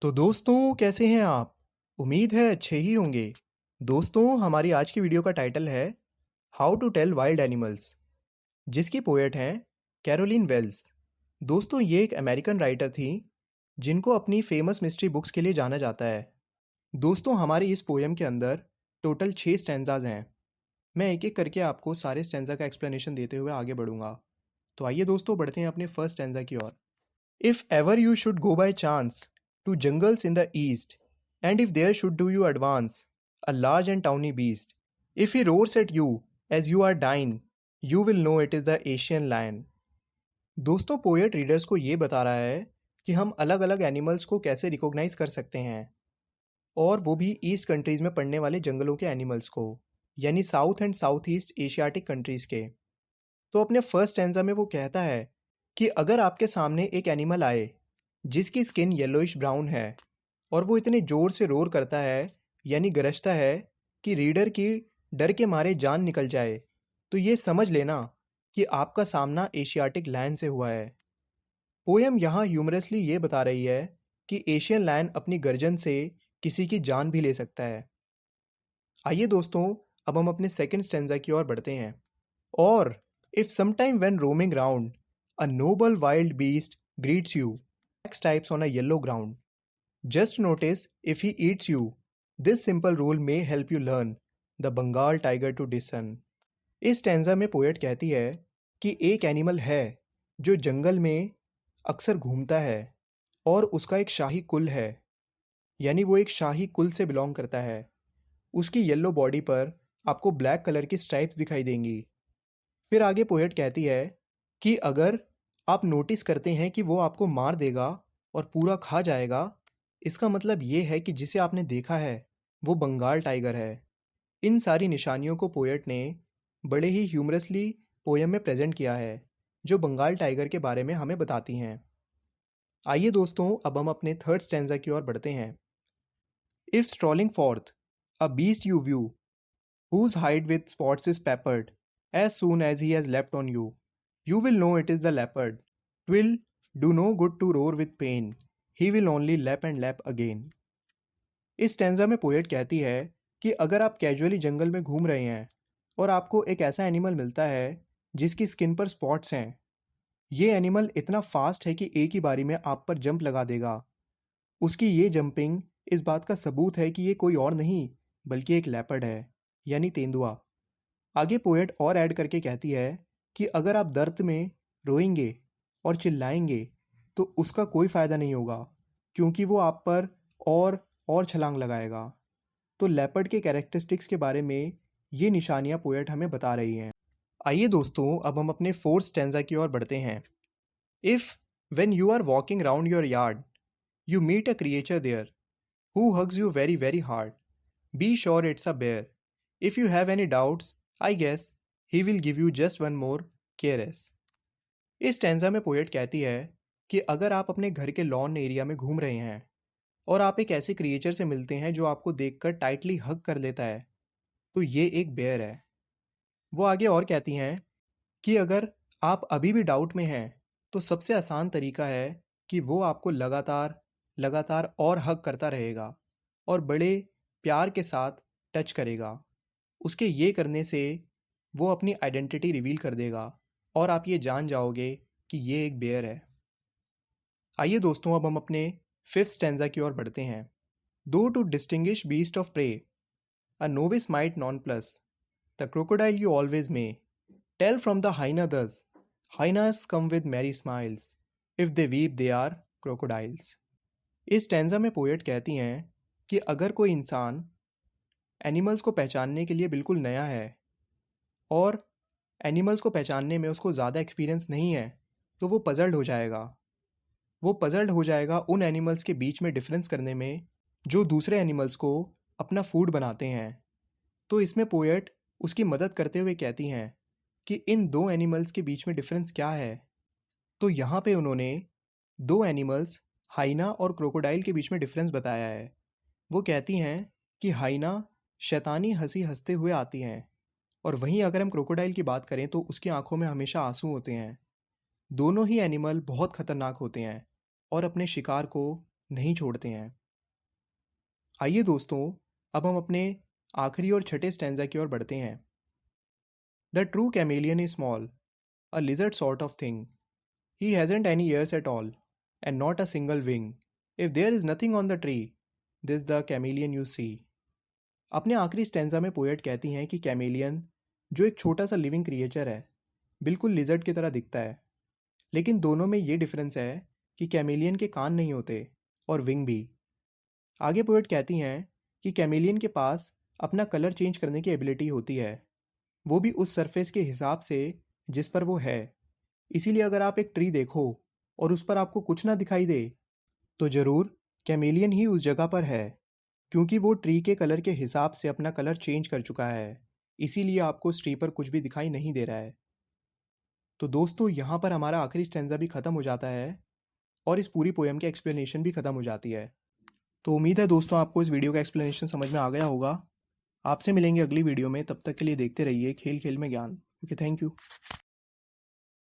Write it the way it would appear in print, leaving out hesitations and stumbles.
तो दोस्तों कैसे हैं आप? उम्मीद है अच्छे ही होंगे। दोस्तों हमारी आज की वीडियो का टाइटल है how to tell wild animals, जिसकी पोएट हैं कैरोलिन वेल्स। दोस्तों ये एक अमेरिकन राइटर थी जिनको अपनी फेमस मिस्ट्री बुक्स के लिए जाना जाता है। दोस्तों हमारी इस पोएम के अंदर टोटल 6 स्टैंजाज हैं। मैं एक एक करके आपको सारे स्टैंजा का एक्सप्लेनेशन देते हुए आगे बढ़ूंगा। तो आइए दोस्तों बढ़ते हैं अपने फर्स्ट स्टैंजा की ओर। If ever you should go by chance to jungles in the east, and if there should do you advance a large and tawny beast, if he roars at you as you are dying, you will know it is the Asian lion. दोस्तों poet readers को ये बता रहा है कि हम अलग अलग एनिमल्स को कैसे रिकॉग्नाइज कर सकते हैं, और वो भी ईस्ट कंट्रीज में पड़ने वाले जंगलों के एनिमल्स को, यानी south and south east Asiatic countries के। तो अपने फर्स्ट स्टैंजा में वो कहता है कि अगर आपके सामने एक एनिमल आए जिसकी स्किन येलोइश ब्राउन है और वो इतने ज़ोर से रोर करता है यानी गरजता है कि रीडर की डर के मारे जान निकल जाए, तो ये समझ लेना कि आपका सामना एशियाटिक लायन से हुआ है। पोयम यहाँ ह्यूमरसली ये बता रही है कि एशियन लायन अपनी गर्जन से किसी की जान भी ले सकता है। आइए दोस्तों अब हम अपने सेकंड स्टैंजा की ओर बढ़ते हैं। और if sometime when roaming round, a noble wild beast greets you, black stripes on a yellow ground. Just notice if he eats you. This simple rule may help you learn the Bengal tiger to discern. इस stanza में poet कहती है कि एक animal है जो जंगल में अक्सर घूमता है और उसका एक शाही कुल है, यानी वो एक शाही कुल से बिलोंग करता है। उसकी येलो बॉडी पर आपको ब्लैक कलर की स्ट्राइप्स दिखाई देंगी। फिर आगे पोएट कहती है कि अगर आप नोटिस करते हैं कि वो आपको मार देगा और पूरा खा जाएगा, इसका मतलब ये है कि जिसे आपने देखा है वो बंगाल टाइगर है। इन सारी निशानियों को पोएट ने बड़े ही ह्यूमरसली पोयम में प्रेजेंट किया है, जो बंगाल टाइगर के बारे में हमें बताती हैं। आइए दोस्तों अब हम अपने थर्ड स्टैंजा की ओर बढ़ते हैं। If strolling forth a beast you view whose hide with spots is peppered, as soon as he has leapt on you, you will know it is the leopard. 'Twill do no good to roar with pain, he will only lap and lap again. इस stanza में poet कहती है कि अगर आप casually जंगल में घूम रहे हैं और आपको एक ऐसा एनिमल मिलता है जिसकी स्किन पर स्पॉट्स हैं, ये एनिमल इतना फास्ट है कि एक ही बारी में आप पर जंप लगा देगा। उसकी ये जंपिंग इस बात का सबूत है कि ये कोई और नहीं बल्कि एक लेपर्ड है, यानी तेंदुआ। आगे पोएट और ऐड करके कहती है कि अगर आप दर्द में रोएंगे और चिल्लाएंगे तो उसका कोई फ़ायदा नहीं होगा, क्योंकि वो आप पर और छलांग लगाएगा। तो लेपर्ड के कैरेक्टरिस्टिक्स के बारे में ये निशानियाँ पोएट हमें बता रही हैं। आइए दोस्तों अब हम अपने फोर्थ स्टैंजा की ओर बढ़ते हैं। If when you are walking round your yard you meet a creature there who hugs you very very hard, be sure it's a bear. If you have any doubts I guess he will give you just one more caress. इस stanza में poet कहती है कि अगर आप अपने घर के लॉन एरिया में घूम रहे हैं और आप एक ऐसे क्रिएचर से मिलते हैं जो आपको देखकर टाइटली हग कर लेता है, तो ये एक बेयर है। वो आगे और कहती हैं कि अगर आप अभी भी डाउट में हैं तो सबसे आसान तरीका है कि वो आपको लगातार लगातार और हग करता रहेगा और बड़े प्यार के साथ टच करेगा। उसके ये करने से वो अपनी आइडेंटिटी रिवील कर देगा और आप ये जान जाओगे कि ये एक बेयर है। आइए दोस्तों अब हम अपने फिफ्थ स्टैंजा की ओर बढ़ते हैं। Do to distinguish beast of prey a novice might nonplus the crocodile you always may tell from the hyena thus hyenas come with merry smiles if they weep they are crocodiles. इस stanza में poet कहती हैं कि अगर कोई इंसान animals को पहचानने के लिए बिल्कुल नया है और एनिमल्स को पहचानने में उसको ज़्यादा एक्सपीरियंस नहीं है, तो वो पजल्ड हो जाएगा। वो पजल्ड हो जाएगा उन एनिमल्स के बीच में डिफरेंस करने में जो दूसरे एनिमल्स को अपना फूड बनाते हैं। तो इसमें पोएट उसकी मदद करते हुए कहती हैं कि इन दो एनिमल्स के बीच में डिफरेंस क्या है। तो यहाँ पे उन्होंने दो एनिमल्स हाइना और क्रोकोडाइल के बीच में डिफरेंस बताया है। वो कहती हैं कि हाइना शैतानी हंसी हंसते हुए आती हैं, और वहीं अगर हम क्रोकोडाइल की बात करें तो उसकी आंखों में हमेशा आंसू होते हैं। दोनों ही एनिमल बहुत खतरनाक होते हैं और अपने शिकार को नहीं छोड़ते हैं। आइए दोस्तों, अब हम अपने आखिरी और छठे स्टैंजा की ओर बढ़ते हैं। The true chameleon is small, a lizard sort of thing. He hasn't any ears at all, and not a single wing. If there is nothing on the tree, this the chameleon you see. अपने आखिरी stanza में poet कहती हैं कि chameleon, जो एक छोटा सा लिविंग क्रिएचर है, बिल्कुल लिजर्ड की तरह दिखता है, लेकिन दोनों में ये डिफरेंस है कि कैमेलियन के कान नहीं होते और विंग भी। आगे पोएट कहती हैं कि कैमेलियन के पास अपना कलर चेंज करने की एबिलिटी होती है, वो भी उस सरफेस के हिसाब से जिस पर वो है। इसीलिए अगर आप एक ट्री देखो और उस पर आपको कुछ ना दिखाई दे, तो ज़रूर कैमेलियन ही उस जगह पर है, क्योंकि वो ट्री के कलर के हिसाब से अपना कलर चेंज कर चुका है। इसीलिए आपको उस ट्री पर कुछ भी दिखाई नहीं दे रहा है। तो दोस्तों, यहाँ पर हमारा आखिरी स्टैंजा भी ख़त्म हो जाता है और इस पूरी पोएम की एक्सप्लेनेशन भी ख़त्म हो जाती है। तो उम्मीद है दोस्तों आपको इस वीडियो का एक्सप्लेनेशन समझ में आ गया होगा। आपसे मिलेंगे अगली वीडियो में, तब तक के लिए देखते रहिए खेल खेल में ज्ञान। Okay, thank you.